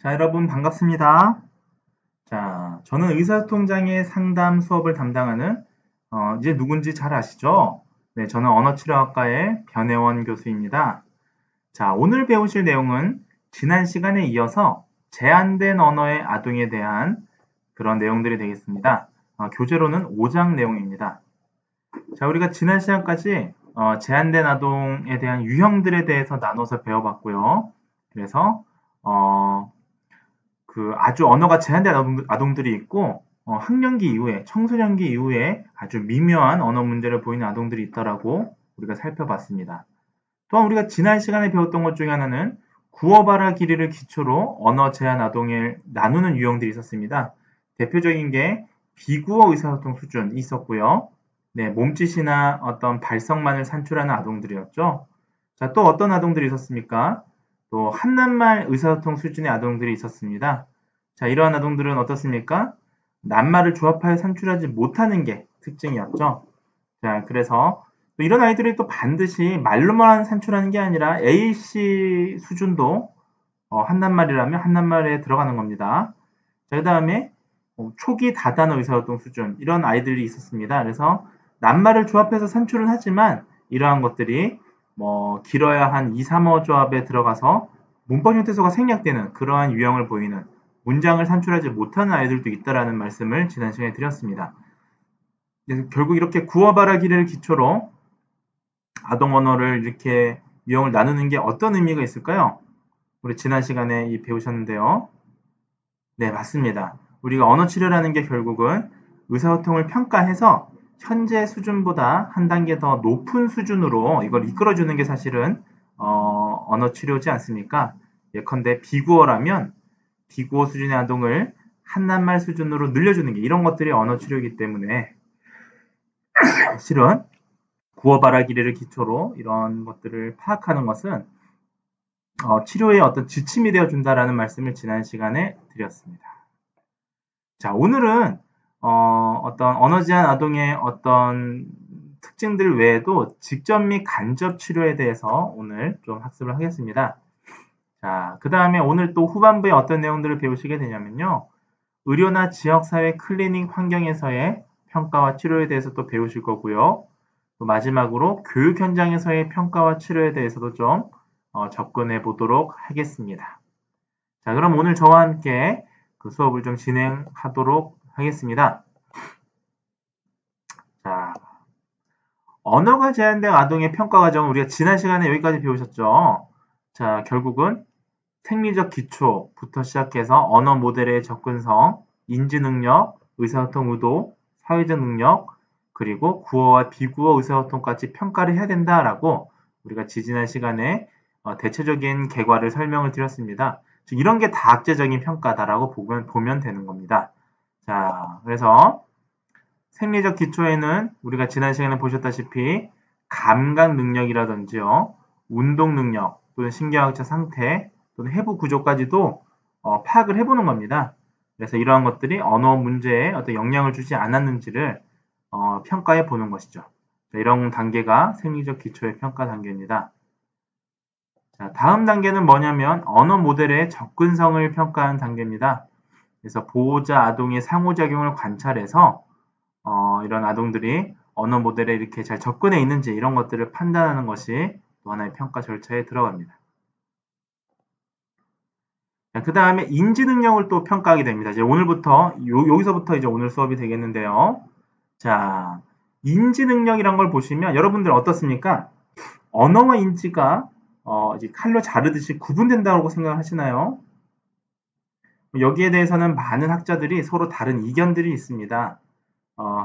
자, 여러분 반갑습니다. 자, 저는 의사소통장애 상담 수업을 담당하는 이제 누군지 잘 아시죠? 네, 저는 언어치료학과의 변혜원 교수입니다. 자, 오늘 배우실 내용은 지난 시간에 이어서 제한된 언어의 아동에 대한 그런 내용들이 되겠습니다. 교재로는 5장 내용입니다. 자, 우리가 지난 시간까지 제한된 아동에 대한 유형들에 대해서 나눠서 배워봤고요. 그래서 아주 언어가 제한된 아동들이 있고 학령기 이후에 청소년기 이후에 아주 미묘한 언어 문제를 보이는 아동들이 있다라고 우리가 살펴봤습니다. 또한 우리가 지난 시간에 배웠던 것 중에 하나는 구어바라 길이를 기초로 언어 제한 아동을 나누는 유형들이 있었습니다. 대표적인 게 비구어 의사소통 수준이 있었고요. 네, 몸짓이나 어떤 발성만을 산출하는 아동들이었죠. 자, 또 어떤 아동들이 있었습니까? 또 한낱말 의사소통 수준의 아동들이 있었습니다. 자, 이러한 아동들은 어떻습니까? 낱말을 조합하여 산출하지 못하는 게 특징이었죠. 자, 그래서 또 이런 아이들이 또 반드시 말로만 산출하는 게 아니라 A씨 수준도 한낱말이라면 한낱말에 들어가는 겁니다. 자, 그 다음에 초기 다단어 의사소통 수준 이런 아이들이 있었습니다. 그래서 낱말을 조합해서 산출은 하지만 이러한 것들이 길어야 한 2, 3어 조합에 들어가서 문법 형태소가 생략되는 그러한 유형을 보이는 문장을 산출하지 못하는 아이들도 있다라는 말씀을 지난 시간에 드렸습니다. 결국 이렇게 구어바라기를 기초로 아동 언어를 이렇게 유형을 나누는 게 어떤 의미가 있을까요? 우리 지난 시간에 배우셨는데요. 네, 맞습니다. 우리가 언어 치료라는 게 결국은 의사소통을 평가해서 현재 수준보다 한 단계 더 높은 수준으로 이걸 이끌어주는 게 사실은 언어 치료지 않습니까? 예컨대 비구어라면 비구어 수준의 아동을 한낱말 수준으로 늘려주는 게 이런 것들이 언어 치료이기 때문에 실은 구어바라 기례를 기초로 이런 것들을 파악하는 것은 치료의 어떤 지침이 되어준다라는 말씀을 지난 시간에 드렸습니다. 자, 오늘은 어떤 언어 제한 아동의 어떤 특징들 외에도 직접 및 간접 치료에 대해서 오늘 좀 학습을 하겠습니다. 자, 그 다음에 오늘 또 후반부에 어떤 내용들을 배우시게 되냐면요. 의료나 지역사회 클리닉 환경에서의 평가와 치료에 대해서 또 배우실 거고요. 또 마지막으로 교육 현장에서의 평가와 치료에 대해서도 좀 접근해 보도록 하겠습니다. 자, 그럼 오늘 저와 함께 그 수업을 좀 진행하도록 하겠습니다. 자, 언어가 제한된 아동의 평가 과정은 우리가 지난 시간에 여기까지 배우셨죠. 자, 결국은 생리적 기초부터 시작해서 언어 모델의 접근성, 인지 능력, 의사소통 의도, 사회적 능력, 그리고 구어와 비구어 의사소통까지 평가를 해야 된다라고 우리가 지난 시간에 대체적인 결과를 설명을 드렸습니다. 이런 게 다학제적인 평가다라고 보면 되는 겁니다. 자, 그래서 생리적 기초에는 우리가 지난 시간에 보셨다시피 감각 능력이라든지요, 운동 능력 또는 신경학적 상태 또는 해부 구조까지도 파악을 해보는 겁니다. 그래서 이러한 것들이 언어 문제에 어떤 영향을 주지 않았는지를 평가해 보는 것이죠. 자, 이런 단계가 생리적 기초의 평가 단계입니다. 자, 다음 단계는 뭐냐면 언어 모델의 접근성을 평가하는 단계입니다. 그래서 보호자 아동의 상호작용을 관찰해서 이런 아동들이 언어 모델에 이렇게 잘 접근해 있는지 이런 것들을 판단하는 것이 또 하나의 평가 절차에 들어갑니다. 그 다음에 인지 능력을 또 평가하게 됩니다. 이제 오늘부터 여기서부터 이제 오늘 수업이 되겠는데요. 자, 인지 능력이란 걸 보시면 여러분들 어떻습니까? 언어와 인지가 이제 칼로 자르듯이 구분된다고 생각하시나요? 여기에 대해서는 많은 학자들이 서로 다른 이견들이 있습니다.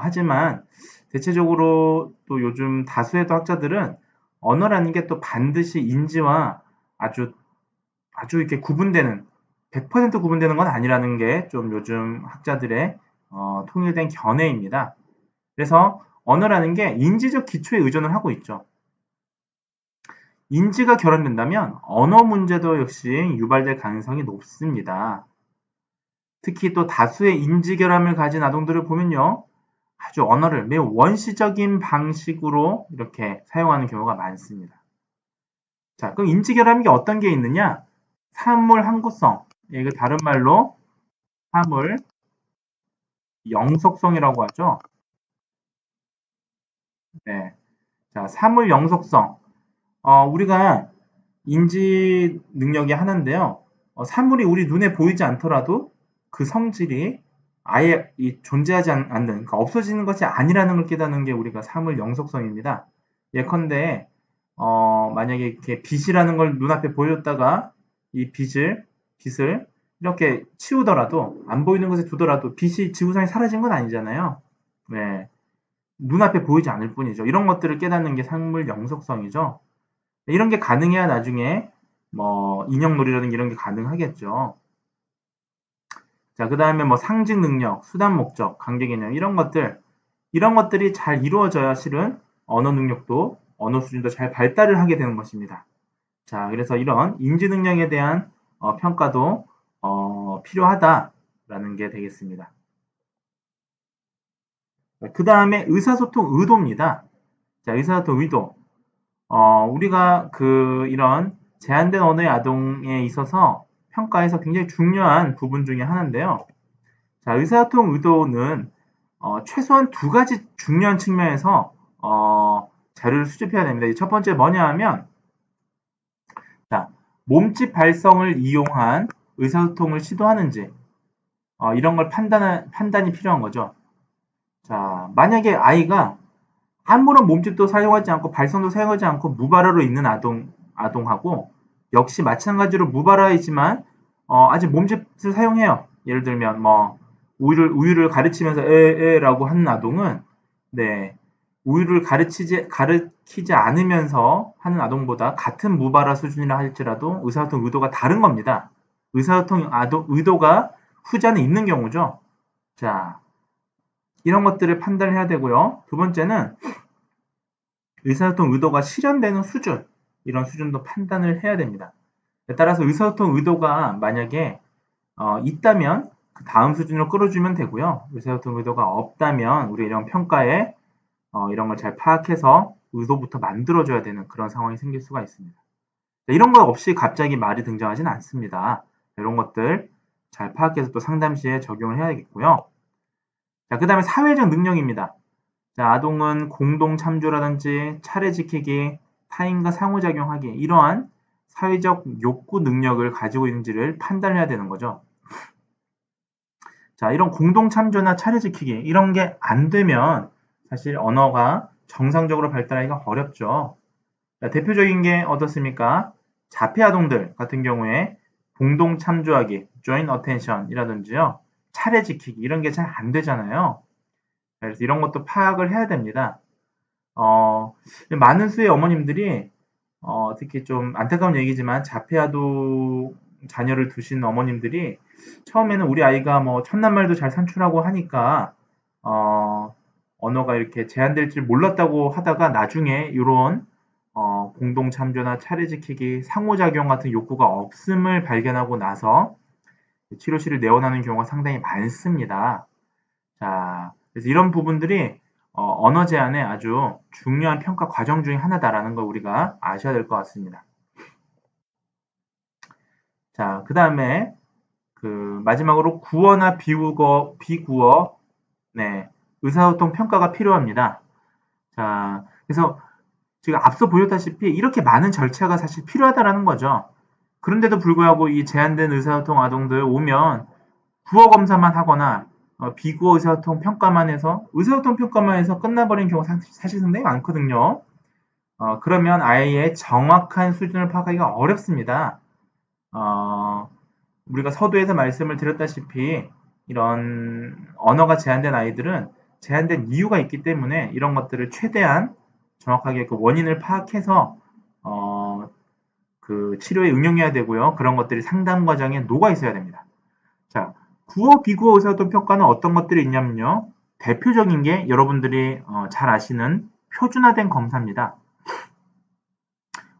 하지만 대체적으로 또 요즘 다수의 학자들은 언어라는 게 또 반드시 인지와 아주 이렇게 구분되는 100% 구분되는 건 아니라는 게 좀 요즘 학자들의 통일된 견해입니다. 그래서 언어라는 게 인지적 기초에 의존을 하고 있죠. 인지가 결함된다면 언어 문제도 역시 유발될 가능성이 높습니다. 특히 또 다수의 인지 결함을 가진 아동들을 보면요. 아주 언어를 매우 원시적인 방식으로 이렇게 사용하는 경우가 많습니다. 자, 그럼 인지 결함이 어떤 게 있느냐? 사물 항구성, 이거 다른 말로 사물 영속성이라고 하죠. 네. 자, 사물 영속성. 우리가 인지 능력이 하나인데요. 사물이 우리 눈에 보이지 않더라도 그 성질이 아예 존재하지 않는, 그러니까 없어지는 것이 아니라는 걸 깨닫는 게 우리가 사물 영속성입니다. 예컨대 만약에 이렇게 빛이라는 걸 눈앞에 보였다가 이 빛을 이렇게 치우더라도 안 보이는 곳에 두더라도 빛이 지구상에 사라진 건 아니잖아요. 네. 눈앞에 보이지 않을 뿐이죠. 이런 것들을 깨닫는 게 사물 영속성이죠. 이런 게 가능해야 나중에 뭐 인형놀이라든가 이런 게 가능하겠죠. 자, 그 다음에 뭐 상징 능력, 수단 목적, 관계 개념 이런 것들이 잘 이루어져야 실은 언어 능력도 언어 수준도 잘 발달을 하게 되는 것입니다. 자, 그래서 이런 인지 능력에 대한 평가도 필요하다라는 게 되겠습니다. 그 다음에 의사소통 의도입니다. 자, 의사소통 의도. 우리가 이런 제한된 언어의 아동에 있어서 평가에서 굉장히 중요한 부분 중에 하나인데요. 자, 의사소통 의도는 최소한 두 가지 중요한 측면에서 자료를 수집해야 됩니다. 첫 번째 뭐냐 하면, 자, 몸짓 발성을 이용한 의사소통을 시도하는지, 이런 걸 판단이 필요한 거죠. 자, 만약에 아이가 아무런 몸짓도 사용하지 않고 발성도 사용하지 않고 무발화로 있는 아동하고 역시 마찬가지로 무발화이지만 아직 몸짓을 사용해요. 예를 들면 뭐 우유를 가르치면서 에라고 하는 아동은 네 우유를 가르치지 않으면서 하는 아동보다 같은 무발화 수준이라 할지라도 의사소통 의도가 다른 겁니다. 의사소통 의도가 후자는 있는 경우죠. 자, 이런 것들을 판단해야 되고요. 두 번째는 의사소통 의도가 실현되는 수준, 이런 수준도 판단을 해야 됩니다. 따라서 의사소통 의도가 만약에 있다면 그 다음 수준으로 끌어주면 되고요. 의사소통 의도가 없다면 우리 이런 평가에 이런 걸 잘 파악해서 의도부터 만들어줘야 되는 그런 상황이 생길 수가 있습니다. 이런 것 없이 갑자기 말이 등장하지는 않습니다. 이런 것들 잘 파악해서 또 상담 시에 적용을 해야겠고요. 자, 그 다음에 사회적 능력입니다. 자, 아동은 공동 참조라든지 차례 지키기, 타인과 상호작용하기 이러한 사회적 욕구 능력을 가지고 있는지를 판단해야 되는 거죠. 자, 이런 공동 참조나 차례 지키기 이런 게 안 되면 사실 언어가 정상적으로 발달하기가 어렵죠. 자, 대표적인 게 어떻습니까? 자폐 아동들 같은 경우에 공동 참조하기, joint attention이라든지요, 차례 지키기 이런 게 잘 안 되잖아요. 그래서 이런 것도 파악을 해야 됩니다. 많은 수의 어머님들이 특히 좀 안타까운 얘기지만 자폐아동 자녀를 두신 어머님들이 처음에는 우리 아이가 뭐 첫날말도 잘 산출하고 하니까 언어가 이렇게 제한될 줄 몰랐다고 하다가 나중에 이런 공동 참조나 차례 지키기, 상호작용 같은 욕구가 없음을 발견하고 나서 치료실을 내원하는 경우가 상당히 많습니다. 자, 그래서 이런 부분들이 언어 제한의 아주 중요한 평가 과정 중에 하나다라는 걸 우리가 아셔야 될 것 같습니다. 자, 그 다음에 마지막으로 구어나 비구어, 네, 의사소통 평가가 필요합니다. 자, 그래서 지금 앞서 보였다시피 이렇게 많은 절차가 사실 필요하다라는 거죠. 그런데도 불구하고 이 제한된 의사소통 아동들 오면 구어 검사만 하거나 비구어 의사소통 평가만 해서 의사소통 평가만 해서 끝나버리는 경우가 사실 상당히 많거든요. 그러면 아이의 정확한 수준을 파악하기가 어렵습니다. 우리가 서두에서 말씀을 드렸다시피 이런 언어가 제한된 아이들은 제한된 이유가 있기 때문에 이런 것들을 최대한 정확하게 그 원인을 파악해서 그 치료에 응용해야 되고요. 그런 것들이 상담 과정에 녹아 있어야 됩니다. 자, 구어, 비구어 의사소통 평가는 어떤 것들이 있냐면요. 대표적인 게 여러분들이 잘 아시는 표준화된 검사입니다.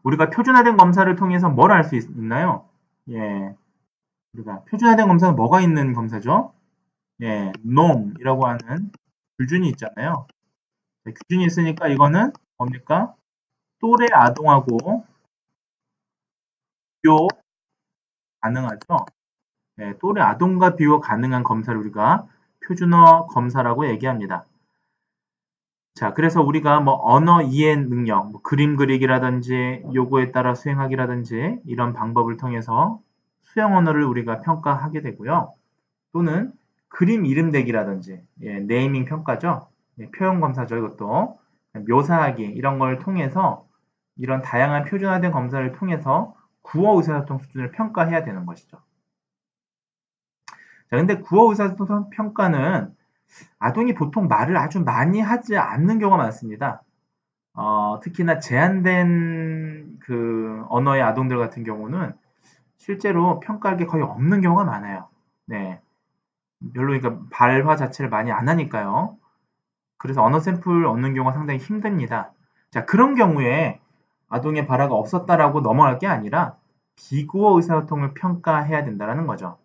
우리가 표준화된 검사를 통해서 뭘 알 수 있나요? 예, 우리가 표준화된 검사는 뭐가 있는 검사죠? 예, 놈이라고 하는 규준이 있잖아요. 규준이 있으니까 이거는 뭡니까? 또래 아동하고 비교 가능하죠. 또래 아동과 비교 가능한 검사를 우리가 표준어 검사라고 얘기합니다. 자, 그래서 우리가 뭐 언어 이해 능력, 뭐 그림 그리기라든지 요구에 따라 수행하기라든지 이런 방법을 통해서 수영 언어를 우리가 평가하게 되고요. 또는 그림 이름 대기라든지 네이밍 평가죠. 표현 검사죠. 이것도 묘사하기 이런 걸 통해서 이런 다양한 표준화된 검사를 통해서 구어 의사소통 수준을 평가해야 되는 것이죠. 자, 근데 구어 의사소통 평가는 아동이 보통 말을 아주 많이 하지 않는 경우가 많습니다. 특히나 제한된 그 언어의 아동들 같은 경우는 실제로 평가할 게 거의 없는 경우가 많아요. 네. 별로 그러니까 발화 자체를 많이 안 하니까요. 그래서 언어 샘플 얻는 경우가 상당히 힘듭니다. 자, 그런 경우에 아동의 발화가 없었다라고 넘어갈 게 아니라 비구어 의사소통을 평가해야 된다는 거죠.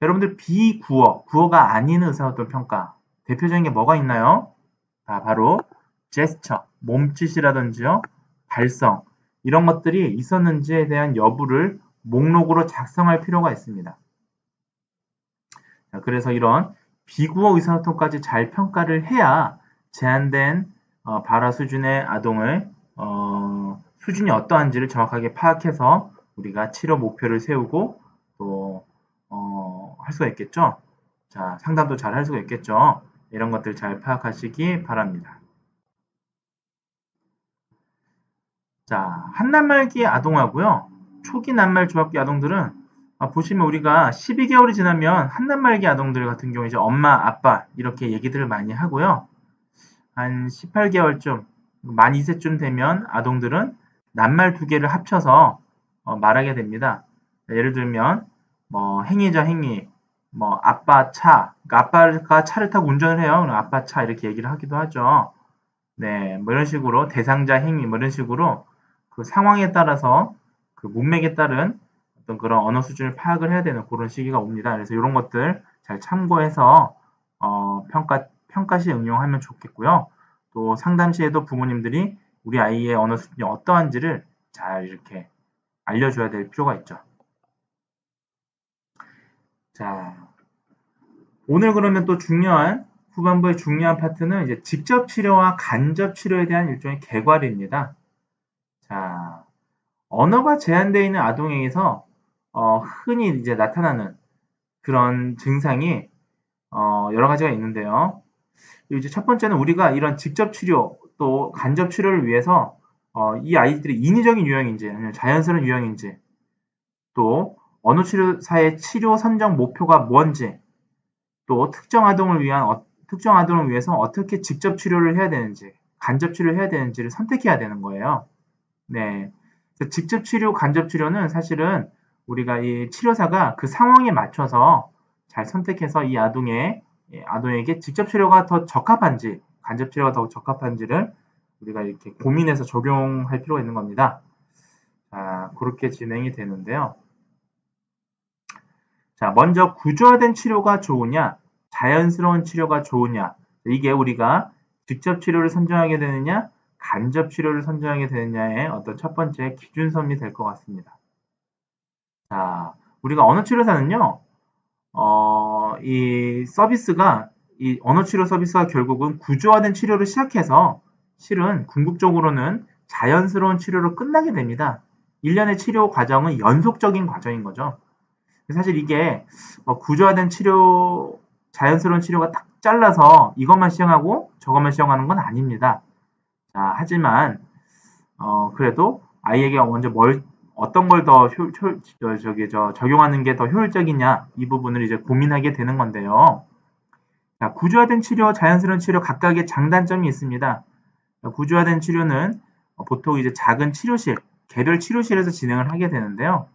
여러분들 비구어, 구어가 아닌 의사소통 평가 대표적인 게 뭐가 있나요? 바로 제스처, 몸짓이라든지요, 발성 이런 것들이 있었는지에 대한 여부를 목록으로 작성할 필요가 있습니다. 자, 그래서 이런 비구어 의사소통까지 잘 평가를 해야 제한된 발화 수준의 아동을 수준이 어떠한지를 정확하게 파악해서 우리가 치료 목표를 세우고 또 할 수가 있겠죠. 자, 상담도 잘 할 수가 있겠죠. 이런 것들 잘 파악하시기 바랍니다. 자, 한낱말기 아동하고요. 초기 낱말 조합기 아동들은 보시면 우리가 12개월이 지나면 한낱말기 아동들 같은 경우 이제 엄마, 아빠 이렇게 얘기들을 많이 하고요. 한 18개월쯤, 만 2세쯤 되면 아동들은 낱말 두 개를 합쳐서 말하게 됩니다. 예를 들면 뭐 행위자 행위, 뭐 아빠 차, 그러니까 아빠가 차를 타고 운전을 해요. 그럼 아빠 차 이렇게 얘기를 하기도 하죠. 네, 뭐 이런 식으로 대상자 행위 뭐 이런 식으로 그 상황에 따라서 그 문맥에 따른 어떤 그런 언어 수준을 파악을 해야 되는 그런 시기가 옵니다. 그래서 이런 것들 잘 참고해서 평가 시에 응용하면 좋겠고요. 또 상담 시에도 부모님들이 우리 아이의 언어 수준이 어떠한지를 잘 이렇게 알려줘야 될 필요가 있죠. 자, 오늘 그러면 또 중요한 후반부의 중요한 파트는 이제 직접 치료와 간접 치료에 대한 일종의 개괄입니다. 자, 언어가 제한되어 있는 아동에게서 흔히 이제 나타나는 그런 증상이 여러 가지가 있는데요. 이제 첫 번째는 우리가 이런 직접 치료 또 간접 치료를 위해서 이 아이들이 인위적인 유형인지 아니면 자연스러운 유형인지 또 언어 치료사의 치료 선정 목표가 뭔지 또 특정 아동을 위해서 어떻게 직접 치료를 해야 되는지 간접 치료를 해야 되는지를 선택해야 되는 거예요. 네. 직접 치료, 간접 치료는 사실은 우리가 이 치료사가 그 상황에 맞춰서 잘 선택해서 이 아동에게 직접 치료가 더 적합한지, 간접 치료가 더 적합한지를 우리가 이렇게 고민해서 적용할 필요가 있는 겁니다. 자, 그렇게 진행이 되는데요. 자, 먼저 구조화된 치료가 좋으냐, 자연스러운 치료가 좋으냐, 이게 우리가 직접 치료를 선정하게 되느냐, 간접 치료를 선정하게 되느냐의 어떤 첫 번째 기준점이 될 것 같습니다. 자, 우리가 언어치료사는요, 이 언어치료 서비스가 결국은 구조화된 치료를 시작해서 실은 궁극적으로는 자연스러운 치료로 끝나게 됩니다. 일련의 치료 과정은 연속적인 과정인 거죠. 사실 이게 구조화된 치료, 자연스러운 치료가 딱 잘라서 이것만 시행하고 저것만 시행하는 건 아닙니다. 자, 하지만 그래도 아이에게 먼저 어떤 걸 더 적용하는 게 더 효율적이냐 이 부분을 이제 고민하게 되는 건데요. 자, 구조화된 치료, 자연스러운 치료 각각의 장단점이 있습니다. 구조화된 치료는 보통 이제 작은 치료실, 개별 치료실에서 진행을 하게 되는데요.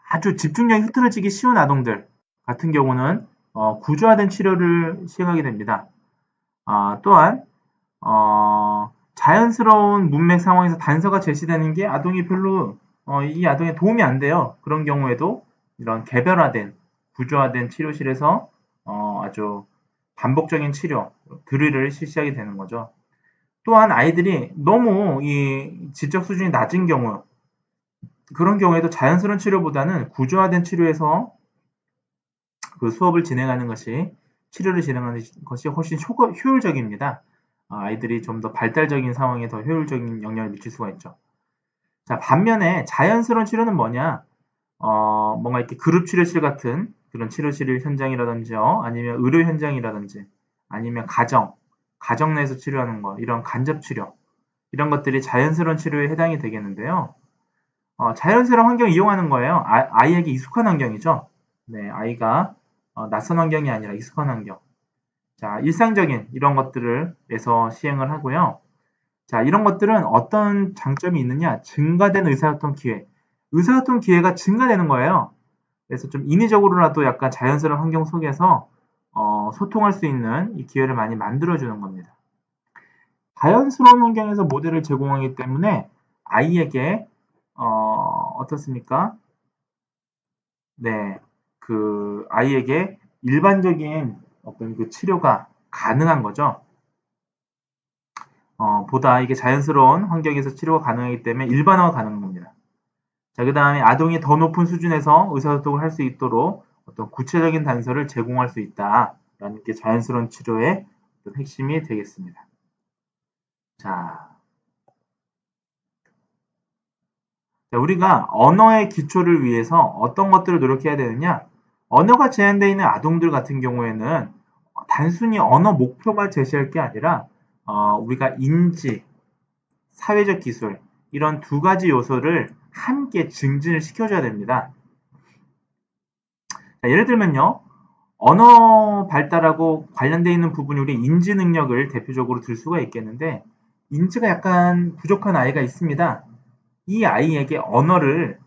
아주 집중력이 흐트러지기 쉬운 아동들 같은 경우는 구조화된 치료를 시행하게 됩니다. 또한 자연스러운 문맥 상황에서 단서가 제시되는 게 아동이 별로 이 아동에 도움이 안 돼요. 그런 경우에도 이런 개별화된 구조화된 치료실에서 아주 반복적인 치료, 드릴을 실시하게 되는 거죠. 또한 아이들이 너무 이 지적 수준이 낮은 경우 그런 경우에도 자연스러운 치료보다는 구조화된 치료에서 그 수업을 진행하는 것이 치료를 진행하는 것이 훨씬 효율적입니다. 아이들이 좀 더 발달적인 상황에 더 효율적인 영향을 미칠 수가 있죠. 자, 반면에 자연스러운 치료는 뭐냐? 뭔가 이렇게 그룹 치료실 같은 그런 치료실 현장이라든지요, 아니면 의료 현장이라든지, 아니면 가정 내에서 치료하는 거, 이런 간접 치료, 이런 것들이 자연스러운 치료에 해당이 되겠는데요. 자연스러운 환경을 이용하는 거예요. 아이에게 익숙한 환경이죠. 네, 아이가 낯선 환경이 아니라 익숙한 환경. 자, 일상적인 이런 것들을에서 시행을 하고요. 자, 이런 것들은 어떤 장점이 있느냐? 증가된 의사소통 기회. 의사소통 기회가 증가되는 거예요. 그래서 좀 인위적으로라도 약간 자연스러운 환경 속에서 소통할 수 있는 이 기회를 많이 만들어주는 겁니다. 자연스러운 환경에서 모델을 제공하기 때문에 아이에게 어떻습니까? 네, 그 아이에게 일반적인 어떤 그 치료가 가능한 거죠. 보다 이게 자연스러운 환경에서 치료가 가능하기 때문에 일반화가 가능한 겁니다. 자, 그 다음에 아동이 더 높은 수준에서 의사소통을 할 수 있도록 어떤 구체적인 단서를 제공할 수 있다라는 게 자연스러운 치료의 어떤 핵심이 되겠습니다. 자, 우리가 언어의 기초를 위해서 어떤 것들을 노력해야 되느냐? 언어가 제한되어 있는 아동들 같은 경우에는 단순히 언어 목표만 제시할 게 아니라 우리가 인지, 사회적 기술 이런 두 가지 요소를 함께 증진을 시켜줘야 됩니다. 자, 예를 들면요. 언어 발달하고 관련되어 있는 부분이 우리 인지 능력을 대표적으로 들 수가 있겠는데 인지가 약간 부족한 아이가 있습니다. 이 아이에게 언어를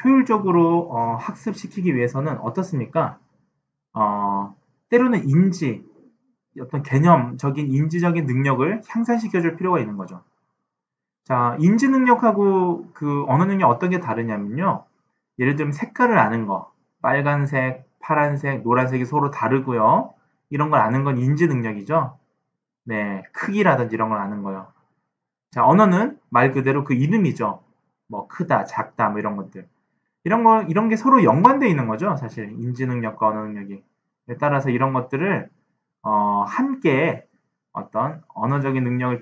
효율적으로 학습시키기 위해서는 어떻습니까? 때로는 인지, 어떤 개념적인 인지적인 능력을 향상시켜줄 필요가 있는 거죠. 자, 인지 능력하고 그 언어 능력 어떤 게 다르냐면요. 예를 들면 색깔을 아는 거, 빨간색, 파란색, 노란색이 서로 다르고요. 이런 걸 아는 건 인지 능력이죠. 네, 크기라든지 이런 걸 아는 거요. 자, 언어는 말 그대로 그 이름이죠. 뭐 크다, 작다, 뭐 이런 것들. 이런 게 서로 연관되어 있는 거죠. 사실 인지 능력과 언어 능력이. 따라서 이런 것들을 함께 어떤 언어적인 능력을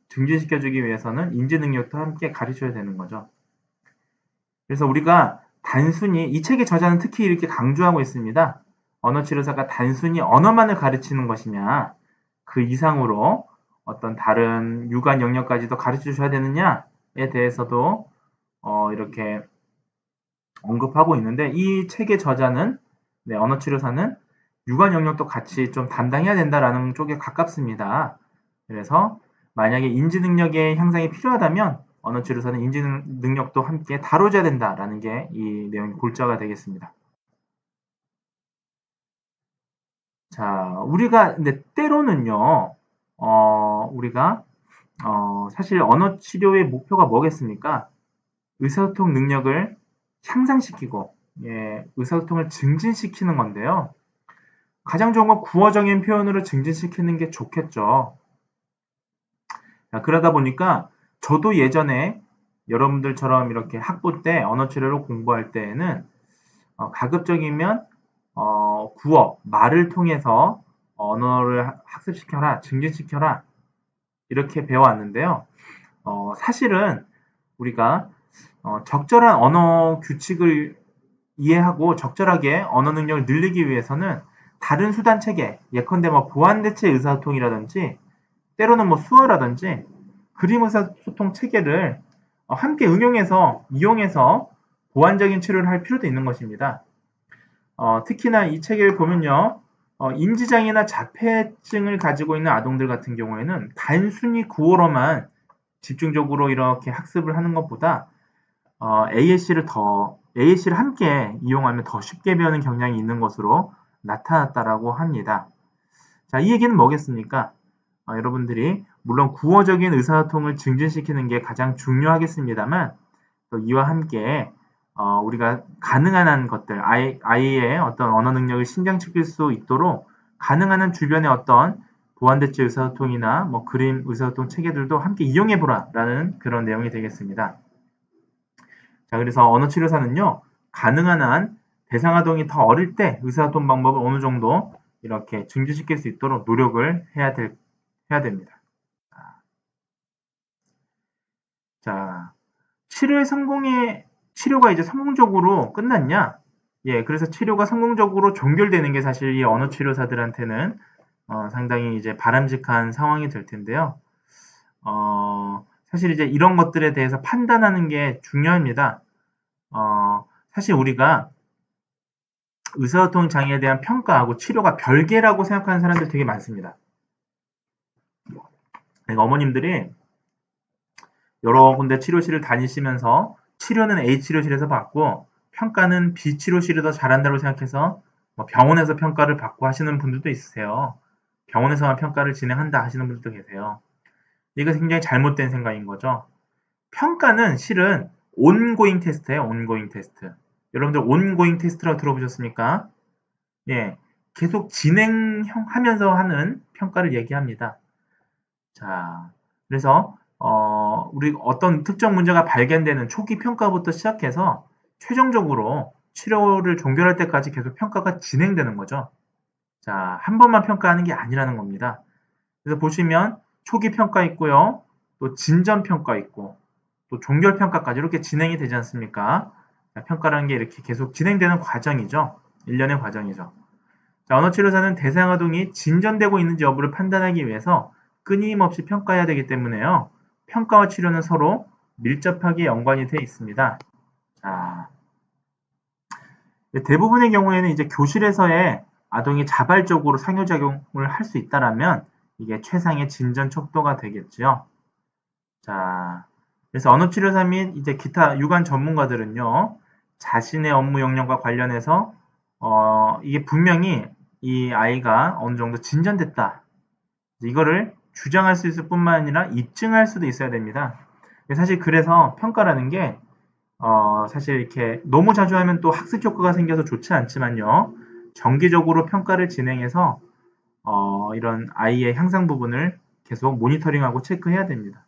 증진시켜주기 위해서는 인지 능력도 함께 가르쳐야 되는 거죠. 그래서 우리가 단순히 이 책의 저자는 특히 이렇게 강조하고 있습니다. 언어치료사가 단순히 언어만을 가르치는 것이냐, 그 이상으로 어떤 다른 유관 영역까지도 가르쳐 줘야 되느냐에 대해서도 이렇게 언급하고 있는데 이 책의 저자는 언어치료사는 유관 영역도 같이 좀 담당해야 된다라는 쪽에 가깝습니다. 그래서 만약에 인지 능력의 향상이 필요하다면 언어치료사는 인지 능력도 함께 다뤄줘야 된다라는 게 이 내용의 골자가 되겠습니다. 자, 우리가 근데 때로는요, 우리가 사실 언어 치료의 목표가 뭐겠습니까? 의사소통 능력을 향상시키고 의사소통을 증진시키는 건데요. 가장 좋은 건 구어적인 표현으로 증진시키는 게 좋겠죠. 자, 그러다 보니까 저도 예전에 여러분들처럼 이렇게 학부 때 언어치료를 공부할 때에는 가급적이면 구어, 말을 통해서 언어를 학습시켜라, 증진시켜라 이렇게 배워왔는데요. 사실은 우리가 적절한 언어 규칙을 이해하고 적절하게 언어 능력을 늘리기 위해서는 다른 수단 체계, 예컨대 뭐 보완대체 의사소통이라든지 때로는 뭐 수어라든지 그림 의사소통 체계를 함께 이용해서 보완적인 치료를 할 필요도 있는 것입니다. 특히나 이 책을 보면요. 인지장애나 자폐증을 가지고 있는 아동들 같은 경우에는 단순히 구어로만 집중적으로 이렇게 학습을 하는 것보다 ASC를 함께 이용하면 더 쉽게 배우는 경향이 있는 것으로 나타났다라고 합니다. 자, 이 얘기는 뭐겠습니까? 여러분들이 물론 구어적인 의사소통을 증진시키는 게 가장 중요하겠습니다만 또 이와 함께 우리가 가능한 한 것들 아이의 어떤 언어 능력을 신장시킬 수 있도록 가능한 한 주변의 어떤 보완대체 의사소통이나 뭐 그림 의사소통 체계들도 함께 이용해보라 라는 그런 내용이 되겠습니다. 자, 그래서 언어치료사는요, 가능한 한 대상아동이 더 어릴 때 의사소통 방법을 어느 정도 이렇게 증진시킬 수 있도록 노력을 해야 됩니다. 자, 치료가 이제 성공적으로 끝났냐? 예, 그래서 치료가 성공적으로 종결되는 게 사실 이 언어치료사들한테는 상당히 이제 바람직한 상황이 될 텐데요. 사실 이제 이런 것들에 대해서 판단하는 게 중요합니다. 사실 우리가 의사소통 장애에 대한 평가하고 치료가 별개라고 생각하는 사람들 되게 많습니다. 그러니까 어머님들이 여러 군데 치료실을 다니시면서 치료는 A 치료실에서 받고 평가는 B 치료실이 더 잘한다고 생각해서 병원에서 평가를 받고 하시는 분들도 있으세요. 병원에서만 평가를 진행한다 하시는 분들도 계세요. 이거 굉장히 잘못된 생각인 거죠. 평가는 실은 온고잉 테스트예요. 온고잉 테스트. 여러분들 온고잉 테스트라고 들어보셨습니까? 예, 계속 진행하면서 하는 평가를 얘기합니다. 자, 그래서 우리 어떤 특정 문제가 발견되는 초기 평가부터 시작해서 최종적으로 치료를 종결할 때까지 계속 평가가 진행되는 거죠. 자, 한 번만 평가하는 게 아니라는 겁니다. 그래서 보시면 초기 평가 있고요. 또 진전 평가 있고 또 종결 평가까지 이렇게 진행이 되지 않습니까? 자, 평가라는 게 이렇게 계속 진행되는 과정이죠. 일련의 과정이죠. 자, 언어치료사는 대상아동이 진전되고 있는지 여부를 판단하기 위해서 끊임없이 평가해야 되기 때문에요. 평가와 치료는 서로 밀접하게 연관이 되어 있습니다. 자, 대부분의 경우에는 이제 교실에서의 아동이 자발적으로 상호작용을 할 수 있다라면 이게 최상의 진전 척도가 되겠죠. 자, 그래서 언어치료사 및 이제 기타 유관 전문가들은요, 자신의 업무 역량과 관련해서 이게 분명히 이 아이가 어느 정도 진전됐다. 이거를 주장할 수 있을 뿐만 아니라 입증할 수도 있어야 됩니다. 사실 그래서 평가라는 게 사실 이렇게 너무 자주 하면 또 학습 효과가 생겨서 좋지 않지만요. 정기적으로 평가를 진행해서 이런 아이의 향상 부분을 계속 모니터링하고 체크해야 됩니다.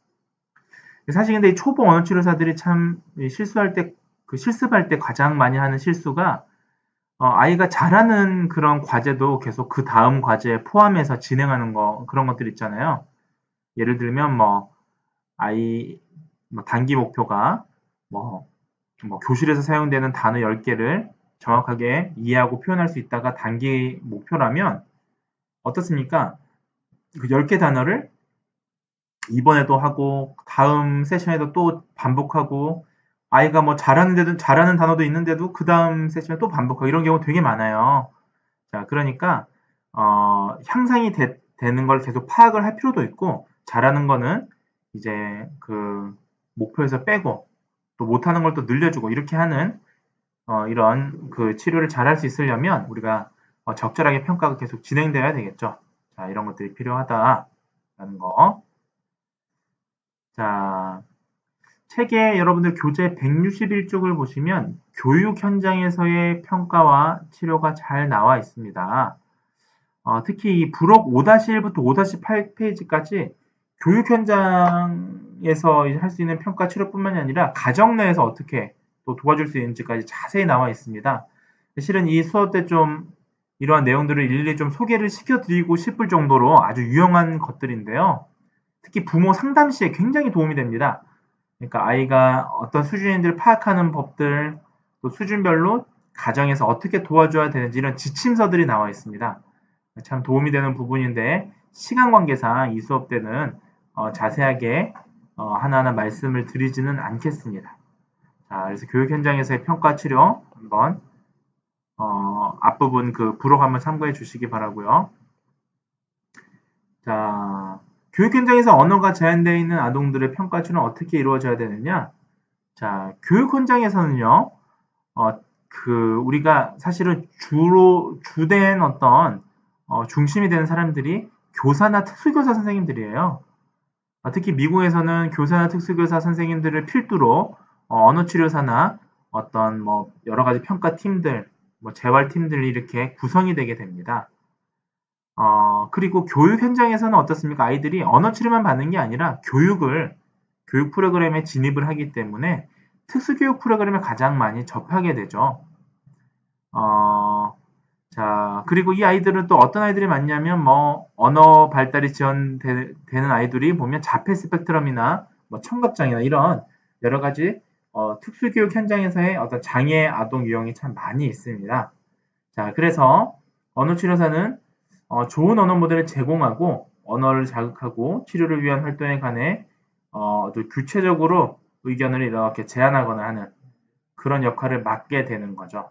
사실 근데 이 초보 언어치료사들이 참 실습할 때 가장 많이 하는 실수가 아이가 잘하는 그런 과제도 계속 그 다음 과제에 포함해서 진행하는 그런 것들 있잖아요. 예를 들면 아이 단기 목표가 교실에서 사용되는 단어 10개를 정확하게 이해하고 표현할 수 있다가 단기 목표라면 어떻습니까? 그 10개 단어를 이번에도 하고 다음 세션에도 또 반복하고 아이가 잘하는 단어도 있는데도 그 다음 세션에 또 반복하고 이런 경우 되게 많아요. 자, 그러니까 향상이 되는 걸 계속 파악을 할 필요도 있고 잘하는 거는 이제 그 목표에서 빼고 또 못하는 걸 또 늘려주고 이렇게 하는 이런 그 치료를 잘할 수 있으려면 우리가 적절하게 평가가 계속 진행돼야 되겠죠. 자, 이런 것들이 필요하다라는 거. 자, 책에 여러분들 교재 161쪽을 보시면 교육 현장에서의 평가와 치료가 잘 나와 있습니다. 특히 이 부록 5-1부터 5-8페이지까지 교육 현장에서 할 수 있는 평가 치료뿐만이 아니라 가정 내에서 어떻게 또 도와줄 수 있는지까지 자세히 나와 있습니다. 실은 이 수업 때 좀 이러한 내용들을 일일이 좀 소개를 시켜드리고 싶을 정도로 아주 유용한 것들인데요. 특히 부모 상담 시에 굉장히 도움이 됩니다. 그러니까 아이가 어떤 수준인지를 파악하는 법들, 또 수준별로 가정에서 어떻게 도와줘야 되는지 이런 지침서들이 나와 있습니다. 참 도움이 되는 부분인데 시간 관계상 이 수업 때는 자세하게 하나하나 말씀을 드리지는 않겠습니다. 자, 그래서 교육 현장에서의 평가 치료 한번 앞부분 그 부록 한번 참고해 주시기 바라고요. 자, 교육 현장에서 언어가 제한되어 있는 아동들의 평가 치료는 어떻게 이루어져야 되느냐? 자, 교육 현장에서는요, 우리가 사실은 주된 어떤, 중심이 되는 사람들이 교사나 특수교사 선생님들이에요. 특히 미국에서는 교사나 특수교사 선생님들을 필두로, 언어치료사나 어떤 여러 가지 평가팀들, 재활팀들이 이렇게 구성이 되게 됩니다. 그리고 교육 현장에서는 어떻습니까? 아이들이 언어 치료만 받는 게 아니라 교육 프로그램에 진입을 하기 때문에 특수교육 프로그램에 가장 많이 접하게 되죠. 자, 그리고 이 아이들은 또 어떤 아이들이 많냐면, 뭐, 언어 발달이 지원되는 아이들이 보면 자폐 스펙트럼이나, 뭐, 청각장애나 이런 여러 가지, 특수교육 현장에서의 어떤 장애 아동 유형이 참 많이 있습니다. 자, 그래서 언어치료사는 좋은 언어 모델을 제공하고, 언어를 자극하고 치료를 위한 활동에 관해, 또 구체적으로 의견을 이렇게 제안하거나 하는 그런 역할을 맡게 되는 거죠.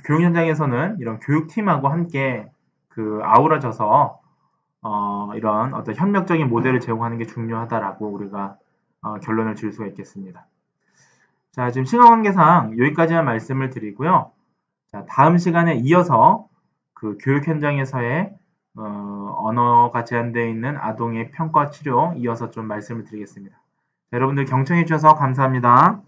교육 현장에서는 이런 교육팀하고 함께 아우러져서 이런 어떤 협력적인 모델을 제공하는 게 중요하다라고 우리가 결론을 지을 수가 있겠습니다. 자, 지금 시간 관계상 여기까지만 말씀을 드리고요. 자, 다음 시간에 이어서 교육 현장에서의 언어가 제한되어 있는 아동의 평가 치료 이어서 좀 말씀을 드리겠습니다. 자, 여러분들 경청해 주셔서 감사합니다.